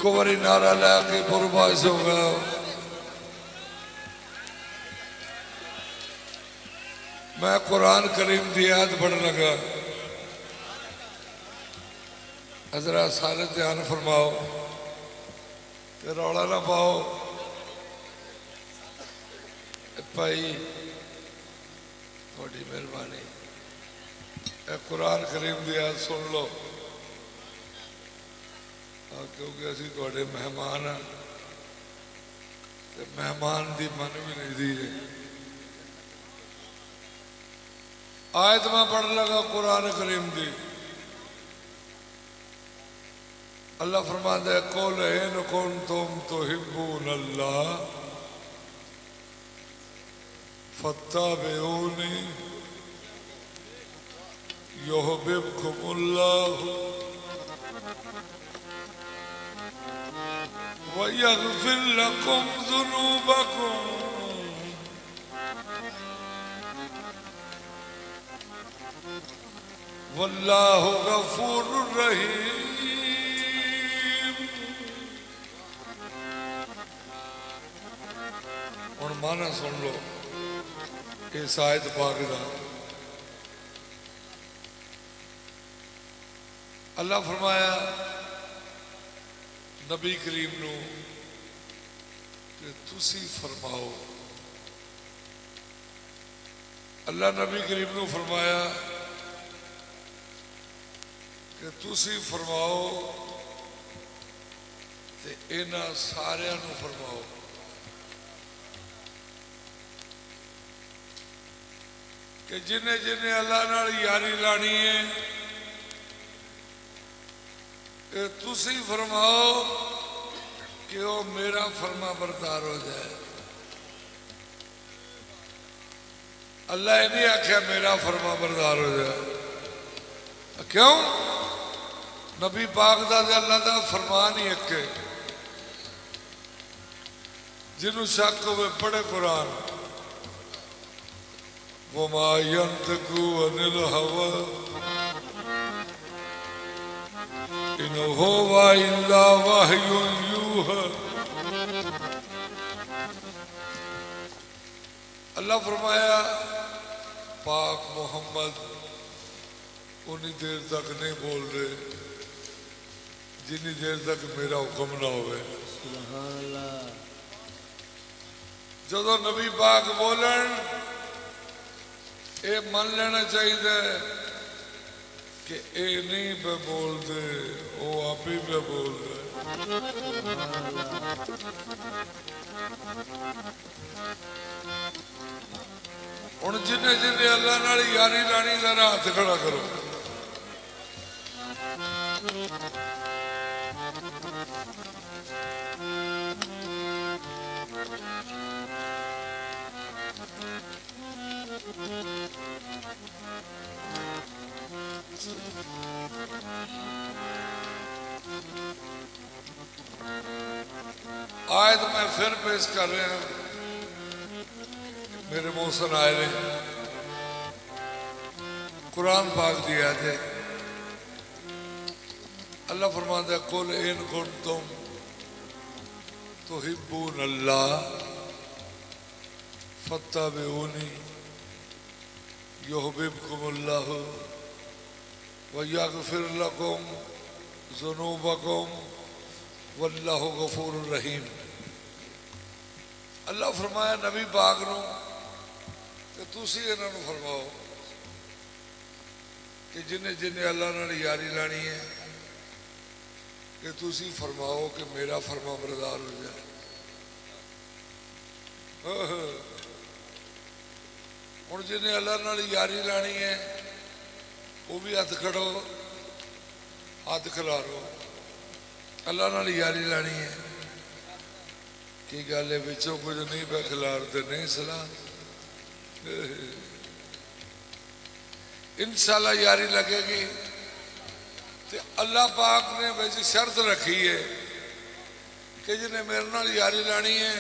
एको बारी नारा लैके पुरबास हो गया। मैं कुरान करीम की आयत पढ़ लगा। जरा सारे ध्यान फरमाओ ते रौला ना पाओ भाई, थोड़ी मेहरबानी। कुरान करीम की आयत सुन लो, क्योंकि असी थोड़े मेहमान हाँ, मेहमान की मन भी नहीं दी है। आयत मैं पढ़ लगा कुरान करीम की। अल्लाह फरमाता है कुल इन कुंतुम तुहिब्बून अल्लाह फत्तबिऊनी युहब्बुकुमुल्लाह व यगफिर लकुम ज़ुनूबकुम वल्लाहु गफूरुर रहीम। हुण माना सुन लो इस आयत पाक दा। अल्लाह फरमाया नबी करीम नू कि तुसी फरमाओ। अल्लाह नबी करीम नू फरमाया कि तुसी फरमाओ ते इन्हां सारियां नू फरमाओ। कि जिन्हें जिन्हें अल्लाह नाल यारी लानी है कि तुसी फरमाओ कि वो मेरा फरमा बरदार हो जाए। अल्लाह ये नहीं आख्या मेरा फरमा बरदार हो जाए। क्यों? नबी पाक दा ते अल्लाह दा फरमान ही एक है। जिन्हों शक होवे पढ़े कुरान। वमा यंतकु अनिल हवा इन हुवा इल्ला वह्युन यूहा। अल्लाह फरमाया पाक मोहम्मद उन्नी देर तक नहीं बोल रहे जिन्नी देर तक मेरा हुक्म ना होवे। जदों नबी पाक बोलन ये मन लेना चाहिए कि ये नहीं पे बोलते, वो आप ही पे बोल रहे। हुण जिन्हें जिन्हें अल्लाह नाल यारी लानी जरा हाथ खड़ा करो। आयत मैं फिर पेश कर रहा हूं, मेरे मोहसन आए ने कुरान पाक दी आयत है। अल्लाह फरमाता है कुल इन कुंतुम तुहिब्बून अल्लाह फत्तबिऊनी युहब्बुकुमुल्लाह व यगफिर लकुम ज़ुनूबकुम वल्लाहु गफूरुर रहीम। अल्लाह फरमाया नबी पाक नू कि तुसी इन्हां नू फरमाओ कि जिन्हें जिन्हें अल्लाह नाल यारी लानी है कि तुसी फरमाओ कि मेरा फरमा बरदार हो जाए। हुण जिन्हें अल्लाह नाल यारी लानी है वो भी हथ खड़ो, हथ खिलारो। अल्लाह नाल यारी लानी है की गल है बिचों कुछ नहीं पे खिलारते नहीं सलाह। इंशाल्लाह यारी लगेगी। तो अल्लाह पाक ने वैसी शर्त रखी है कि जिन्हें मेरे नाल यारी लानी है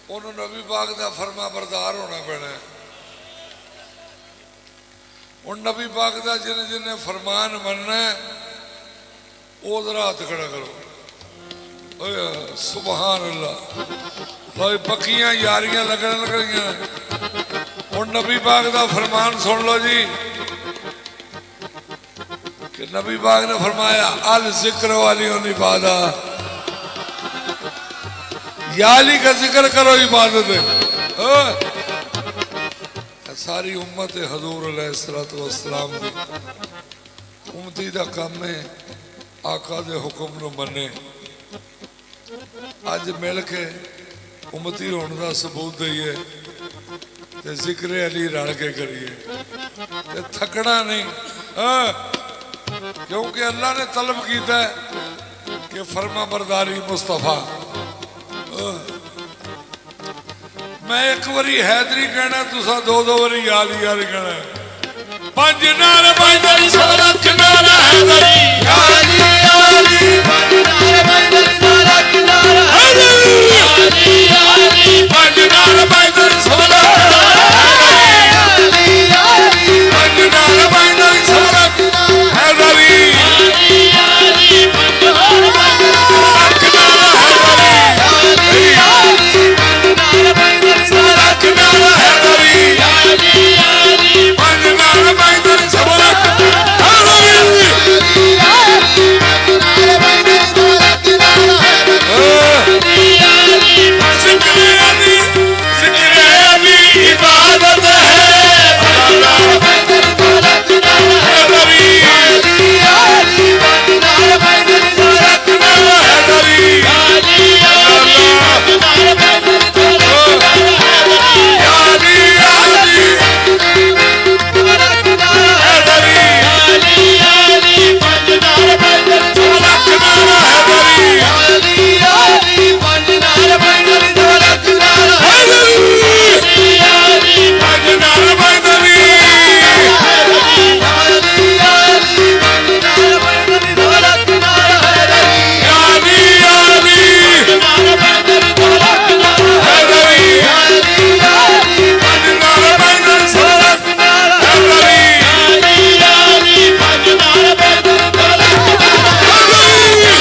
उन्होंने नबी पाक का फरमा बरदार होना पैना है। और नबी पाक का जिन्हें जिन्हें फरमान मनना है वो जरा हाथ खड़ा करो। सुभान अल्लाह। लो पक्कियां यारियां लगन लग गई। हुण नबी पाक दा फरमान सुन लो जी कि नबी पाक ने फरमाया अल जिक्र वाली इबादा, या अली का जिक्र करो इबादत है। सारी उम्मत हजूर अलैहिस्सलातु वस्सलाम दी उम्मती दा काम है आका दे हुक्म नूं मन्ने। अज मिल के उम्मती होने का सबूत दईए ते जिक्र अली रल के करिए ते थकना नहीं। हाँ, क्योंकि अल्लाह ने तलब किया है कि फरमा बरदारी मुस्तफा। मैं एक बारी हैदरी कहना, तुसा दो दो बारी याद याद कहना। पंज नाल पैदल सोलख नाल हैदरी याली याली, पंज नाल पैदल सोलख नाल हैदरी याली याली, पंज नाल पैदल सोलख याली याली, पंज नाल पैदल सोलख हैदरी याली याली, पंज नाल पैदल सोलख नाल हैदरी याली याली, पंज नाल पैदल सोलख नाल हैदरी याली याली, पंज नाल पैदल सोलख हैदरी याली याली, पंज नाल पैदल सोलख नाल हैदरी जिक्र अली इबादत है। हैदरी याली याली, पंज नाल पैदल सोलख नाल हैदरी याली याली, पंज नाल पैदल सोलख याली याली, हैदरी याली याली, पंज नाल पैदल सोलख नाल हैदरी याली याली, पंज नाल पैदल सोलख नाल हैदरी याली, पंज नाल पैदल याली याली, पंज नाल पैदल सोलख नाल हैदरी याली याली, पंज नाल पैदल सोलख नाल हैदरी याली याली, पंज नाल पैदल सोलख नाल हैदरी याली याली, पंज नाल पैदल सोलख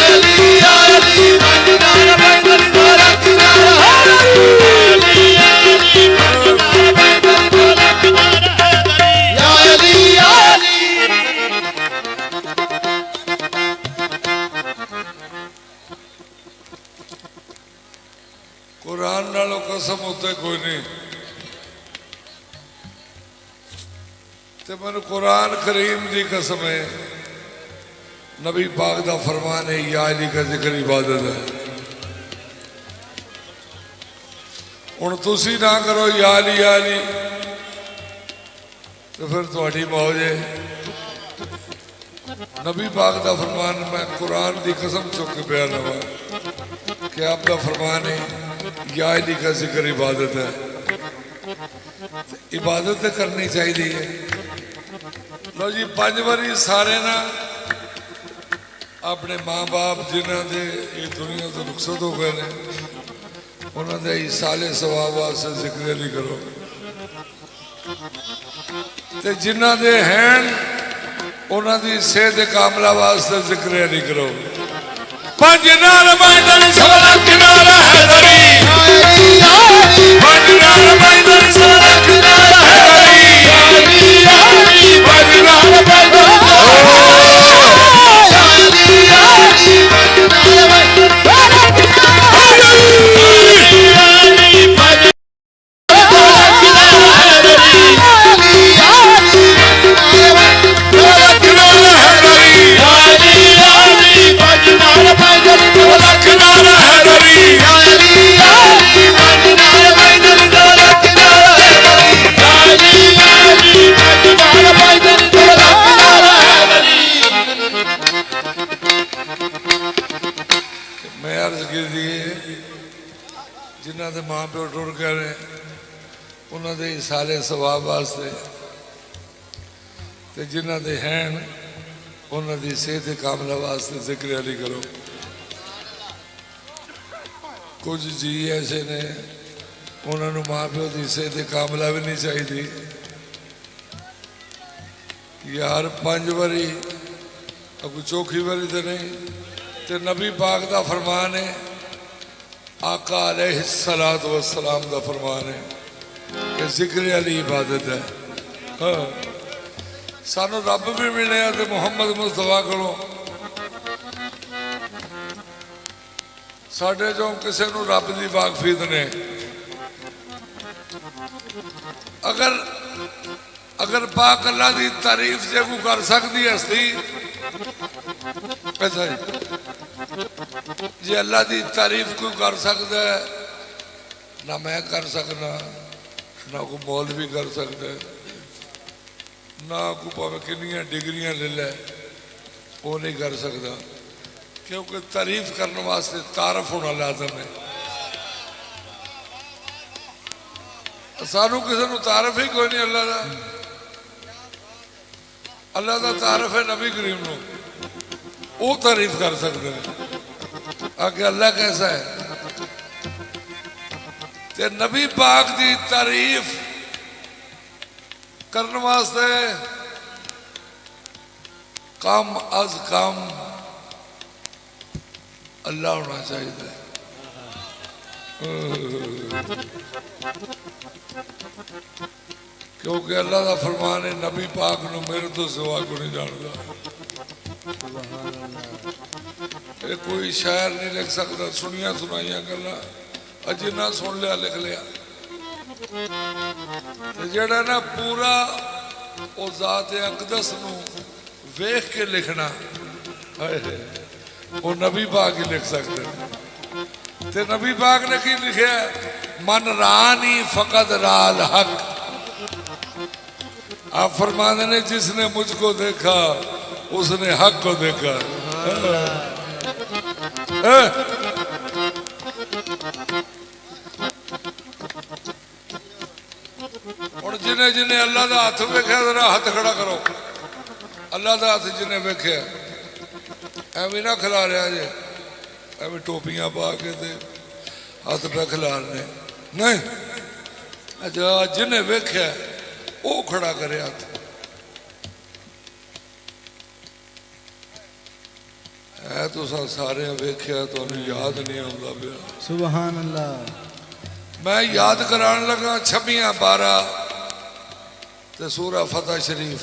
याली याली, पंज नाल पैदल सोलख नाल हैदरी याली याली, पंज नाल पैदल सोलख नाल हैदरी याली याली। कुरान नालों कसम उत्ते कोई नहीं ते मैनू कुरान करीम दी कसम है। नबी पाक दा फरमान है या अली का जिक्र इबादत है। हुण तुसी ना करो या अली तो फिर तुहाडी मौज है। नबी पाक दा फरमान, मैं कुरान दी कसम चुक के बयान लवा कि आपका फरमान है या अली का जिक्र इबादत है। इबादत करनी चाहिए। लो जी, 5 बारी सारे ना अपने माँ बाप जिन्हों के ये दुनिया तो रुखसत हो गए हैं उन्होंने साले सवाब वास्ते जिक्र अली करो, ते जिन्हों के हैं उन्होंने सेहत कामला वास्ते जिक्र अली करो। पंज नाल पैदल सोलख नाल हैदरी याली याली, पंज नाल पैदल सोलख नाल हैदरी याली याली, पंज नाल पैदल याली याली, पंज नाल पैदल सोलख नाल हैदरी याली याली, पंज सोलख नाल हैदरी याली याली, पंज नाल पैदल सोलख नाल हैदरी याली याली, पंज नाल पैदल सोलख नाल हैदरी याली याली, पंज नाल पैदल सोलख नाल हैदरी याली याली, पंज नाल पैदल सोलख नाल हैदरी। मैं अर्ज की दी जिन्हों के माँ प्यो टुर गए ने उन्होंने साले सवाब वास्ते, ते जिन्हों के हैं उन्होंने सेहत कामला वास्ते जिक्र अली करो। कुछ जी ऐसे ने उन्होंने माँ प्यो की सेहत कामला भी नहीं चाहिए। यार 5 बारी अब चौखी बारी तो नहीं, ते नबी पाक का फरमान है आका अलैहिस्सलातु वस्सलाम का फरमान है कि जिक्र अली इबादत है। हाँ सानू रब भी मिले तो मुहम्मद मुस्तफा को साढ़े चो किसी को रब की वाकफीत ने अगर अगर पाक अल्लाह की तारीफ जे को कर सकती हस्ती ऐसा ही जे अल्लाह की तारीफ कोई कर सकता है ना मैं कर सकना ना कोई मौलवी कर सकता है ना कोई भावें किन्नियां डिग्रियां ले लै वो नहीं कर सकता क्योंकि तारीफ करने वास्ते तारफ होना लाजम है। सानू किसी को तारफ ही कोई नहीं अल्लाह का अल्लाह का तारफ है नबी करीम को वो तारीफ कर सकते हैं आगे अल्लाह कैसा है ते नबी पाक की तारीफ करने वास्ते कम अज कम अल्लाह होना चाहिए। क्योंकि अल्लाह का फरमान है नबी पाक नू मेरे तो सिवा को नहीं जानता ये कोई शायर नहीं लिख सकता सुनिया सुनाइया गल्लां जिन्ना सुन लिया लिख लिया जेड़ा ना पूरा वो जात अकदस नू वेख के लिखना वो नबी पाक ही लिख सकते ते नबी पाक ने की लिखा मन रानी फकत राल हक आप फरमाते ने जिसने मुझको देखा उसने हक को देखा। और जिन्हें जिन्हें अल्लाह का हाथ वेख्या जरा हाथ खड़ा करो अल्लाह का हाथ जिन्हें वेख्या एवं ना खिला रहा जे एवं टोपियां पा के हाथ पे खिलारने नहीं अच्छा जिन्हें वेख्या वो खड़ा करे हाथ है तो सारे वेख्या तो याद नहीं आता पिया सुभान अल्लाह। मैं याद कराने लगा 26/12 ते सूरा फतह शरीफ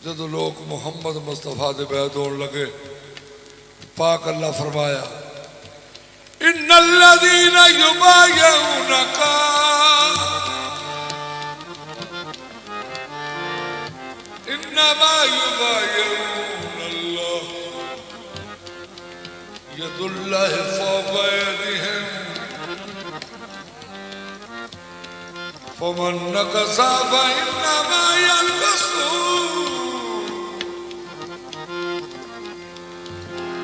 जो लोग मुहम्मद मुस्तफा दे बैद होने लगे पाक अल्लाह फरमाया इन्नल्लज़ीना युबायिऊनका इन्नमा युबायिऊनल्लाह यदुल्लाहि फौक़ा यदिहिम फमन नकसा फइन्नमा यनकसु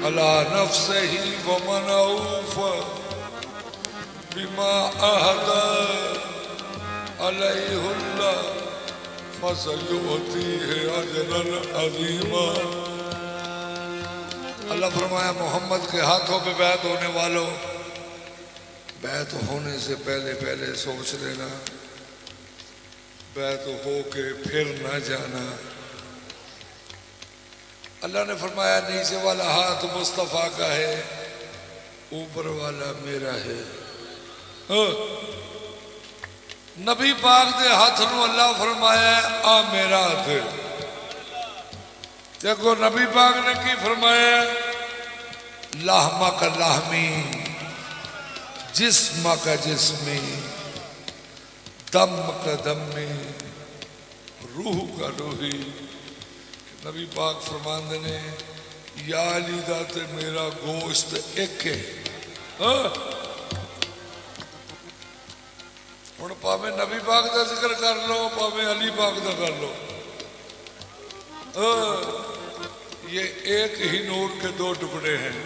अला नफ्सिही वमन औफ़ा बिमा अहदा अलैहुल्लाह फसयुअतीहि अजरन अज़ीमा। अल्लाह फरमाया मोहम्मद के हाथों पे बैत होने वालों बैत होने से पहले पहले सोच लेना बैत हो के फिर ना जाना। अल्लाह ने फरमाया नीचे वाला हाथ मुस्तफ़ा का है ऊपर वाला मेरा है। नबी पाक दे हाथ नू अल्लाह फरमाया आ मेरा हाथ है। देखो नबी पाक ने की फरमाया लाहमा का लाहमी जिस्म का जिस्मी दम का दमी रूह का रूही। नबी पाक फरमाते ने या अली दा ते मेरा गोश्त एक है। हुण भावें नबी पाक का जिक्र कर लो भावें अली पाक का कर लो ये एक ही नूर के दो टुकड़े हैं।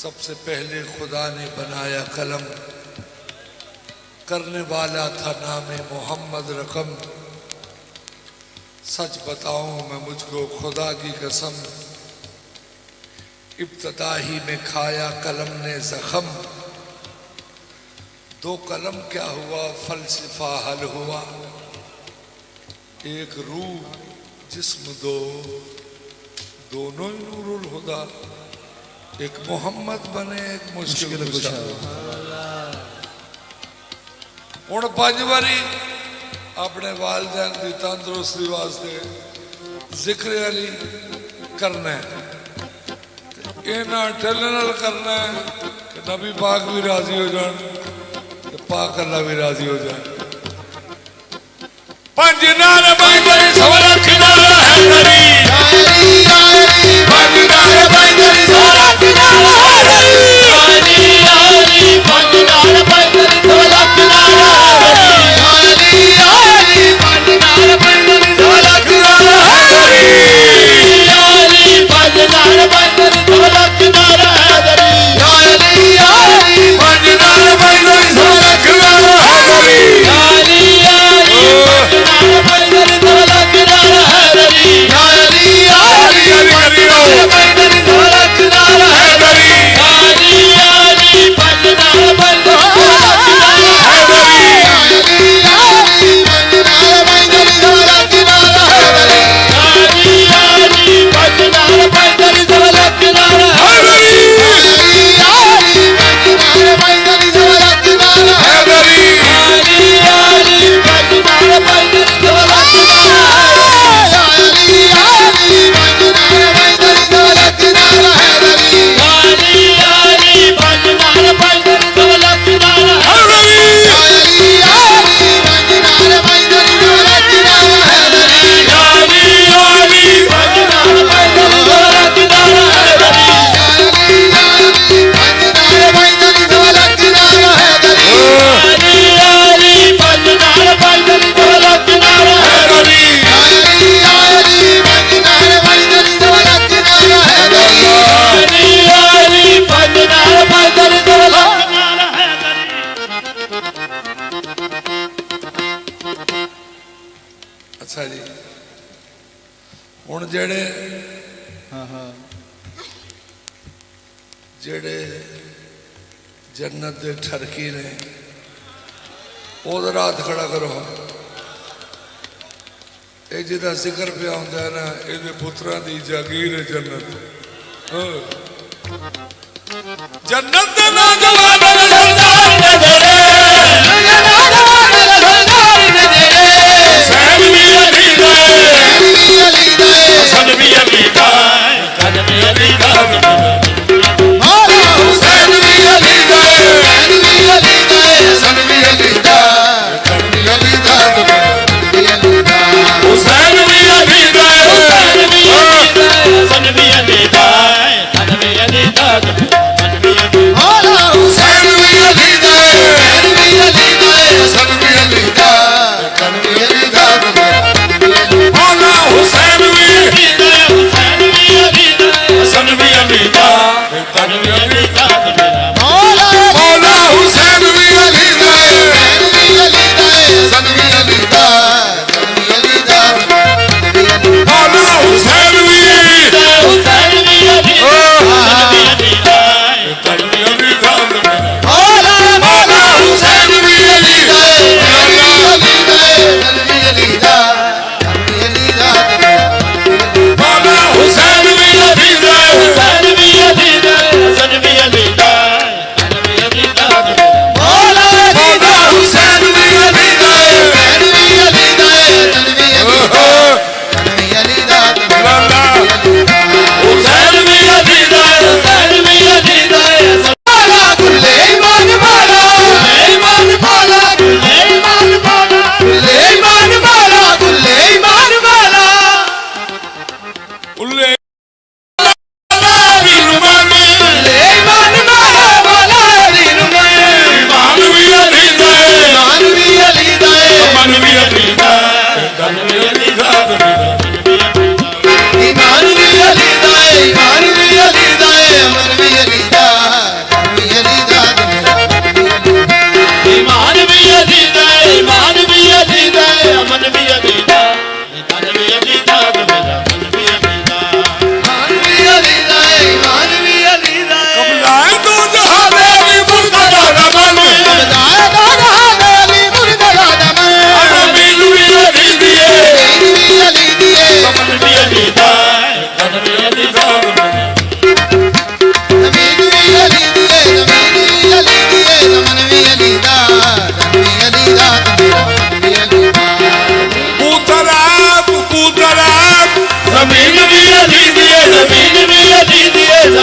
सबसे पहले खुदा ने बनाया कलम करने वाला था नाम मोहम्मद रकम। सच बताऊं मैं मुझको खुदा की कसम इब्तदा ही में खाया कलम ने जख्म। दो कलम क्या हुआ फलसफा हल हुआ एक रूह जिस्म दो दोनों ही नूरुल हुदा, एक मुहम्मद बने एक मुश्किल कुशा। हुण 5 बारी अपने वालिदैन की तंदुरुस्ती वास्ते जिक्र अली करना है, इन्हां ढिल्ल नाल करना है कि नबी पाक भी राजी हो जान, पाक अल्लाह भी राजी हो जाए। 5 नारे बांधरी सवरा किनारा है नरी, 5 नारे बांधरी सवरा किनारा है नरी, 5 नारे बांधरी सवरा किनारा है नरी, 5 नारे बांधरी सवरा किनारा है नरी, 5 नारे बांधरी सवरा किनारा है नरी, 5 नारे बांधरी सवरा किनारा है नरी, अच्छा जी। हुण जेड़े जेड़े जन्नत दे ठरकी ने उधर हाथ खड़ा करो। ये जिहदा जिक्र पिया हुंदा है ना, इहदे पुत्रां दी जागीर है जन्नत। जन्नत दे नौजवान नजरदार नजरे, हुसैन भी अली दा, हसन भी अली दा, हुसैन भी अली दा, हुसैन भी अली दा, हसन भी अली दा, हुसैन भी अली दा, हसन भी अली दा, हुसैन भी अली दा,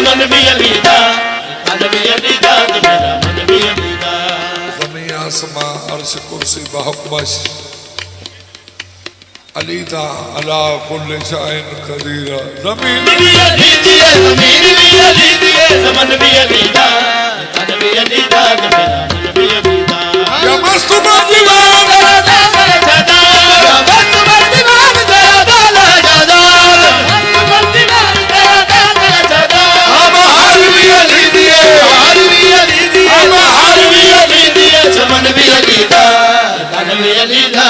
मन भी अली दा, मन भी अली दा, मेरा मन भी अली दा। ज़मीन आसमां अर्श कुर्सी बहुकमश अली दा अला कुल्ल शाइन कदीरा। ज़मीन भी अली दिए, ज़मीन भी अली दिए, मन भी अली दा, मन भी अली दा, मेरा मन भी अली दा। या मस्त दीवान मन भी अली दा, तन भी अली दा,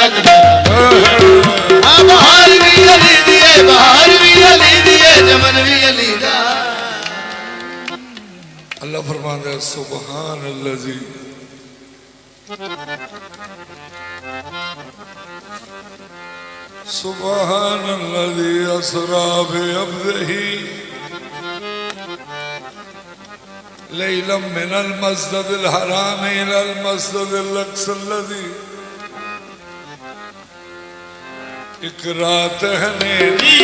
बहार भी अली दिए, बहार भी अली दिए, चमन भी अली दा। अल्लाह फरमाता है सुबहान अल्लज़ी सुबहान अल्लज़ी असरा बिअब्दिही लैलम मिनल मस्जिदिल हराम इलल मस्जिदिल अक़सा अल्लज़ी एक रात है मेरी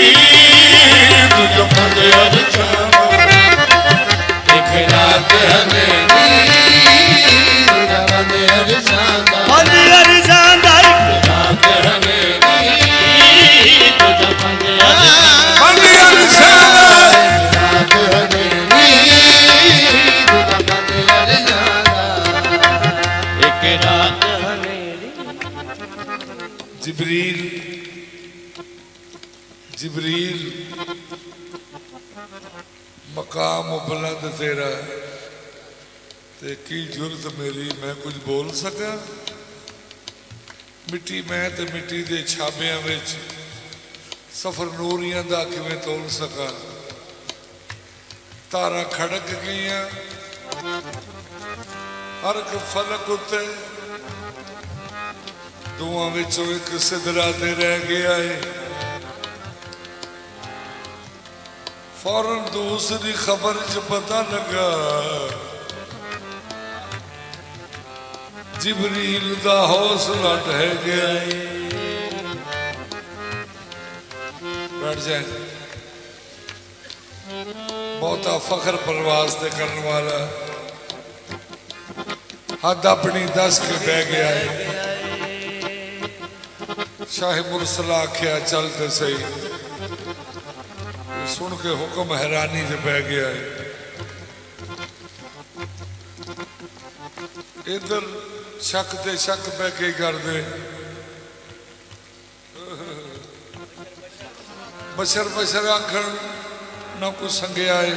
तुझे पते अरशान एक रात है मेरी तुझे पते अरशान पते अरशान एक रात है मेरी तुझे पते अरशान पते अरशान रात है मेरी तुझे पते अरशान एक रात है मेरी। जिब्रील जिब्रील मकाम बुलंद तेरा ते की जुरत मेरी मैं कुछ बोल सका। मिट्टी मैं ते मिट्टी दे छाबियां विच सफर नूरियां दा किवें तोल सका। तारा खड़क गईयां हर एक फलक उत्ते दुआं विचों एक सिदरा ते रह गया है। फौरन दूसरी खबर च पता लगा जिब्रील दा हौसला ढह गया है। बैठ जाए बहुता फखर परवाज दे करने वाला हद अपनी दस के बह गया है। शाह मुरसला आख्या चलते सही सुन के हुक्म हैरानी से बह गया है। इधर शक दे शक बह के कर दे बशर बशर आखण ना कुछ संगया है।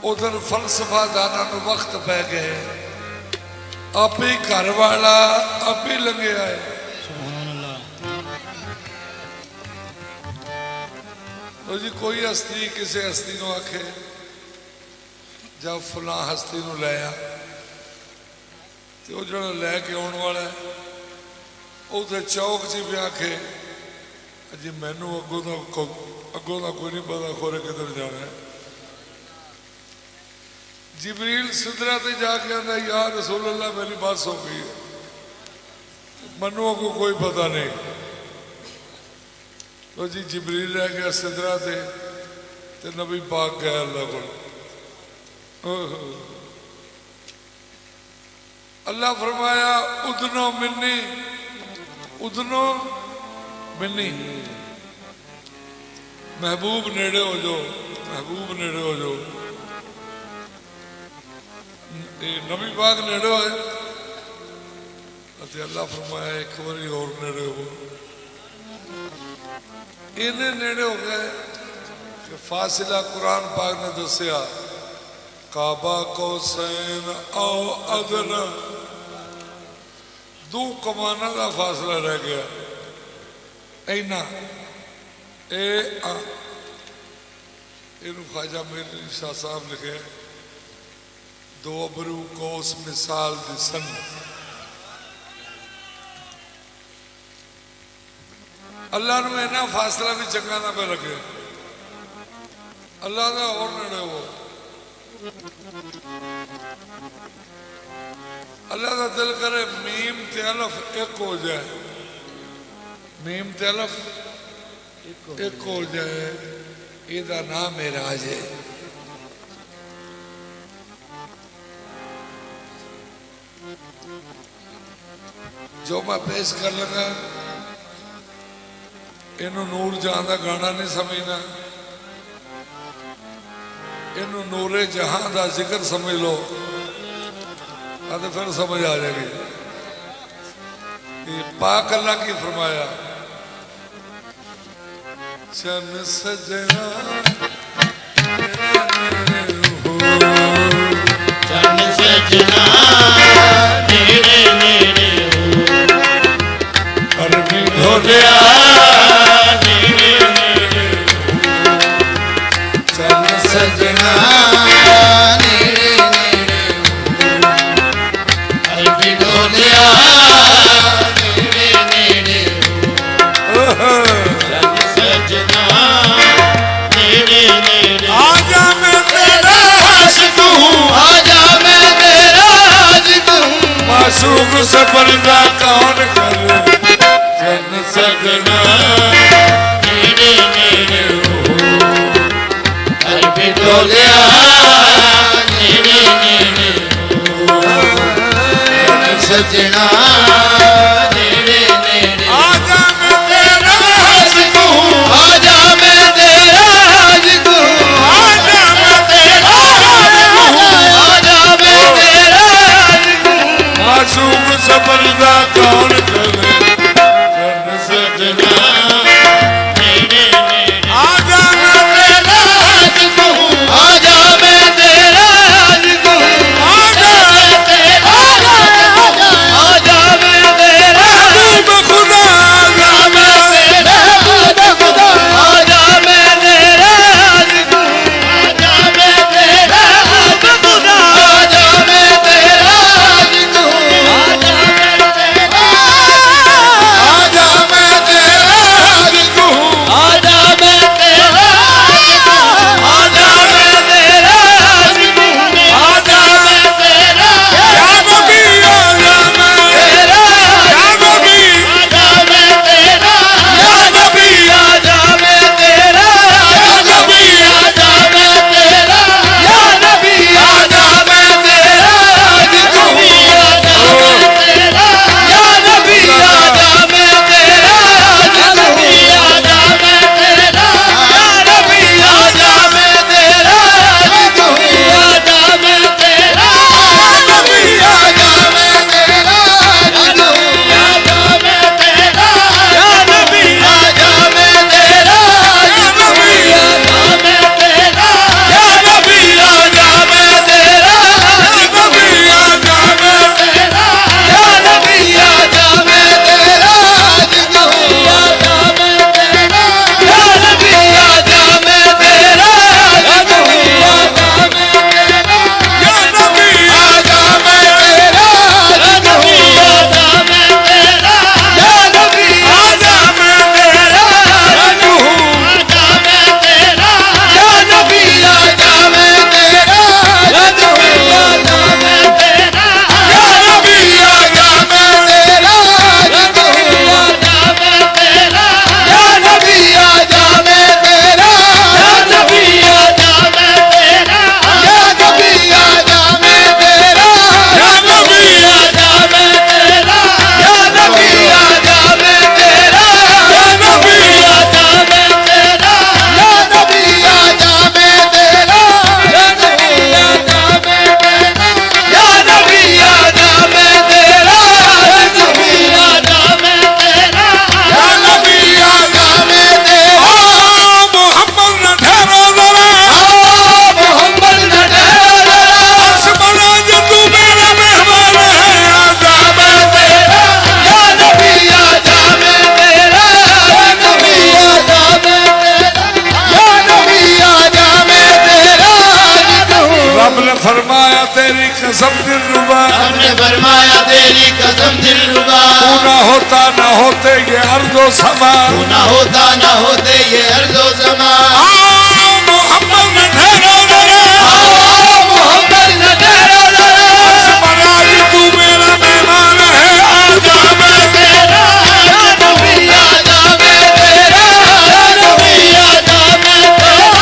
उधर फलसफा दाना वक्त पै गए आप ही घर वाला आप ही लंघिया है। तो जी कोई हस्ती किसी हस्ती को आखे जब फलां हस्ती को लै आ तो जो लैके आने वाला है उसे चौक च भी आखे जी मैनू अगों का कोई नहीं पता खोरे किधर जाना है। जिब्रील सिदरा ते जाके आंदा यार रसूल अल्लाह मेरी बस हो गई है मैनू अगों कोई पता नहीं। तो जी जिब्रील रह गया सिदरा ते नबी पाक गया अल्लाह को। अल्लाह फरमाया उदनो मिन्नी उदनो मिन्नी महबूब नेड़े हो जाओ महबूब नेड़े हो जाओ। नबी पाक नेड़े होए अल्लाह फरमाया एक बारी और नेड़े हो। इन्हें नेड़े हो गए कि फासिला कुरान पाक ने दसिया काबा कौसैन आओ अदना दो कमाना का फासला रह गया। इना ख्वाजा मीर शाह साहब लिखे दो अबरू कौस मिसाल दिसन। अल्लाह ने इन्ना फासला भी चंगा ना पे लगे अल्लाह का और नेड़े हो। अल्लाह का दिल करे मीम ते अलफ एक हो जाए मीम ते अलफ एक हो जाए। ਇਹਦਾ ਨਾਮ मेराज है। ਜੋ ਮੈਂ ਪੇਸ਼ ਕਰ ਲਗਾ ਇਹਨੂੰ ਨੂਰ ਜਹਾਂ ਦਾ ਗਾਣਾ ਨਹੀਂ ਸਮਝਣਾ, ਇਹਨੂੰ ਨੂਰੇ ਜਹਾਂ ਦਾ ਜ਼ਿਕਰ ਸਮਝ ਲਓ ਅਤੇ ਫਿਰ ਸਮਝ ਆ ਜਾਏਗੀ कि पाक अल्लाह की फरमाया चन सजना चन सजना नेड़े नेड़े हो अरबी ढोलिया ढोलिया नेड़े नेड़े चन सजना नेड़े नेड़े हो अरबी ढोलिया मासूम सफरदा कौन कर जन सगना नेड़े नेड़े हो अरबी ढोलिया नेड़े नेड़े हो जन सजना नेड़े नेड़े आजा मैं तेरा आशिक हूँ, आजा मैं तेरा आशिक हूँ, आजा मैं तेरा आशिक हूँ, आजा मैं तेरा आशिक हूँ। मासूम सफरदा कौन कर जन सजना नेड़े नेड़े आजा मैं तेरा आशिक हूँ, आजा मैं तेरा आशिक हूँ, आजा मैं तेरा आजा मैं तेरा महबूब खुदा आजा मैं आजा मैं तेरा आशिक हूँ, आजा मैं तेरा आशिक हूँ, आजा मैं तेरा आशिक हूँ, आजा मैं तेरा आजा मैं तेरा आशिक हूँ, आजा मैं तेरा आजा मैं तेरा आशिक हूँ, आजा मैं तेरा या नबी आजा मैं तेरा या नबी आजा मैं तेरा या नबी आजा मैं तेरा या नबी आजा मैं तेरा या नबी आजा मैं तेरा आशिक हूँ, आजा मैं तेरा या नबी आजा मैं तेरा आशिक हूँ, आजा मैं तेरा या नबी आजा मैं तेरा आशिक हूँ, आजा मैं तेरा या नबी आजा मैं तेरा आशिक हूँ, आजा मैं तेरा या नबी आजा मैं तेरा या नबी आजा मैं तेरा या नबी आजा मैं तेरा नबी आजा मैं तेरा या नबी आजा मैं तेरा आशिक हूँ, आजा मैं तेरा या नबी आजा मैं तेरा आशिक हूँ, आजा मैं तेरा या नबी आजा मैं तेरा आशिक हूँ, आजा मैं तेरा या नबी आजा मैं तेरा आशिक हूँ, आजा मैं तेरा या नबी आजा मैं तेरा आशिक हूँ, आजा मैं तेरा या नबी आजा मैं तेरा आशिक हूँ, आजा मैं तेरा या नबी आजा मैं तेरा या नबी आजा मैं तेरा या नबी आजा मैं तेरा या नबी आजा मैं तेरा या नबी आजा मैं तेरा या नबी आजा मैं तेरा या नबी आजा मैं तेरा या नबी आजा मैं तेरा या नबी आजा मैं तेरा आशिक हूँ, आजा मैं तेरा या नबी आजा मैं तेरा ओ मोहम्मद न ठहरो जरा मोहम्मद न ठहरो आसमाना जो तू मेरा मेहमान है आजा मैं तेरा या नबी आजा मैं तेरा या नबी आजा मैं तेरा या नबी आजा मैं तेरा आशिक हूँ। रब ने फरमाया तेरी कसम दिलरुबा हमने फरमाया तेरी कसम दिलरुबा तू ना होते ये अर्ज़ो समा तू ना होते ये अर्ज़ो समा मोहम्मद न ठहरो जरा मोहम्मद न ठहरो जरा आसमाना जो तू मेरा मेहमान है आजा मैं तेरा या नबी आजा मैं तेरा या नबी आजा मैं तेरा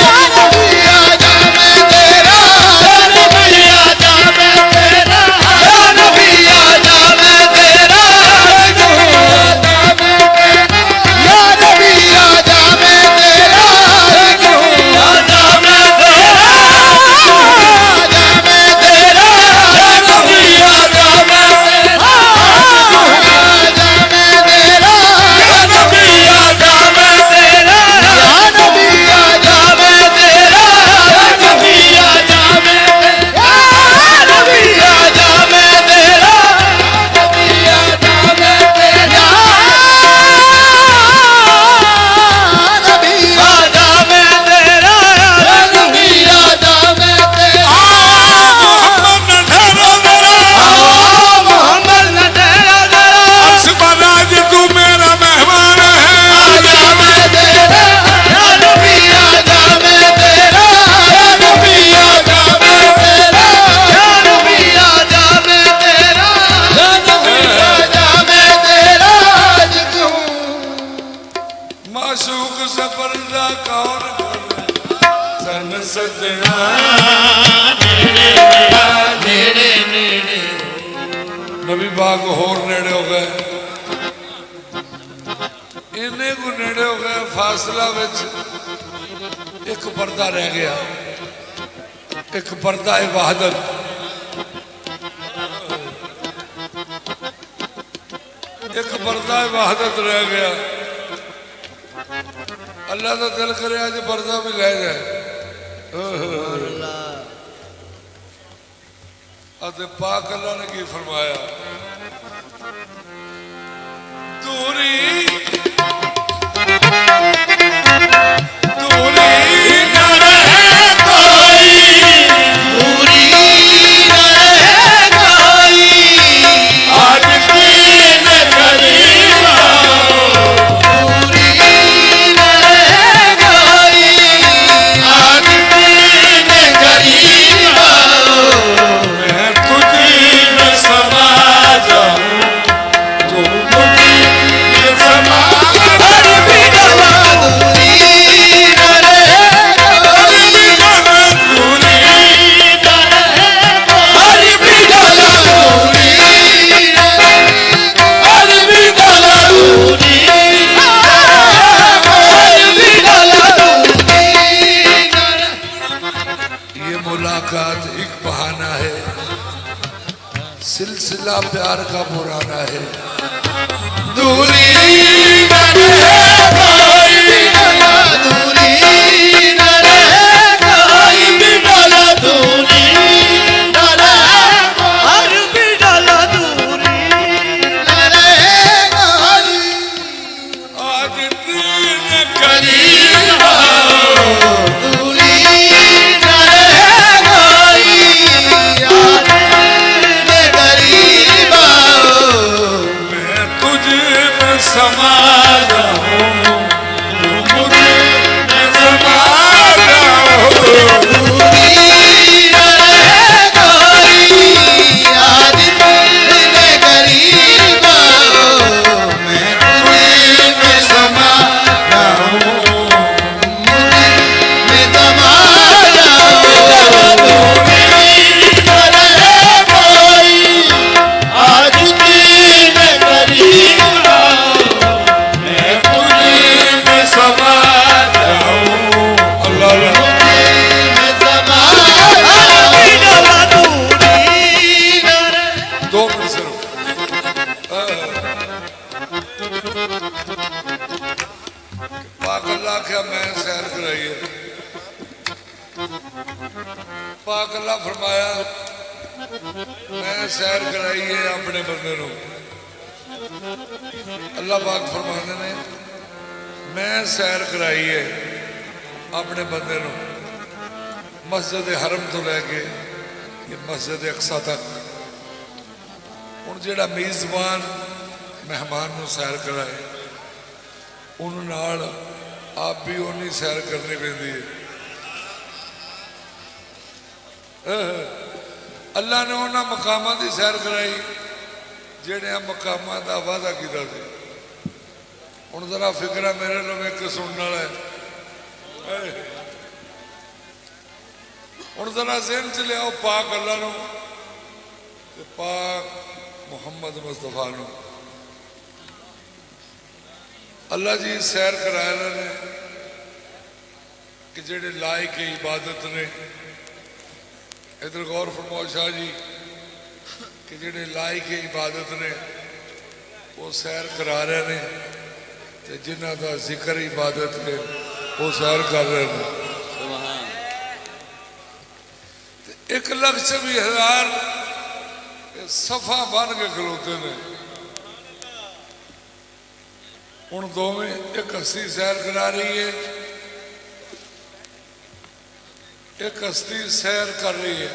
या नबी आजा मैं तेरा या नबी आजा मैं तेरा या नबी ਮਨ ਸਜਣਾ ਨੇੜੇ ਨੇੜੇ ਨਬੀ ਬਾਗ ਹੋਰ ਨੇੜੇ ਹੋ ਗਏ ਇੰਨੇ ਕੁ ਨੇੜੇ ਹੋ ਗਏ ਫਾਸਲਾ ਵਿੱਚ ਇੱਕ ਪਰਦਾ ਰਹਿ ਗਿਆ ਇੱਕ ਪਰਦਾ ਹੈ ਵਹਦਤ ਇੱਕ ਪਰਦਾ ਹੈ ਵਹਦਤ ਰਹਿ ਗਿਆ अल्लाह का दिल करे आज पर्दा भी ले जाए पाक अल्लाह ने की फरमाया दूरी दूरी न रहे कोई दूरी न रहे कोई आज की न करीबा सिलसिला प्यार का पुराना है दूरी न रहे कोई दूरी न रहे कोई बिडला दूरी न रहे हर बिडला दूरी न रहे कोई आज दिन करीब दूरी न रहे कोई आज समा जाऊं मुझे समा जाऊं दूरी न रहे कोई आज दिल करीब मैं तुझे में समा जाऊं मुझे में समा जाऊं दूरी न रहे कोई आज दिल करीब पाक अल्लाह क्या मैं सैर कराई है पाक अल्लाह फरमाया मैं सैर कराई है अपने बंदे नू अल्लाह पाक फरमाते ने मैं सैर कराई है अपने बंदे नू मस्जिद हरम तो लैके मस्जिद अक्सा तक हुण जिहड़ा मेज़बान मेहमान नू सैर कराए उन नाल आप भी उन्नी सैर करनी पैंदी है अल्लाह ने उन्होंने मकामां की सैर कराई जिहड़ियां मकामां दा वादा कीता सी हुण जरा फिक्र मेरे लो एक सुनने वाला है हुण जरा ज़हन च लियाओ पाक अल्लाह नूं ते पाक मुहम्मद मुस्तफा नूं अल्लाह जी सैर कराया ने कि जेड़े लायक इबादत ने इधर गौर फरमाओ शाह जी कि जेड़े लायक इबादत ने वो सैर करा रहे ने ते जिन्हां दा जिक्र इबादत है वो सैर कर रहे हैं 1,26,000 सफा बन के खलोते ने हुण दोवें एक हस्ती सैर करा रही है एक हस्ती सैर कर रही है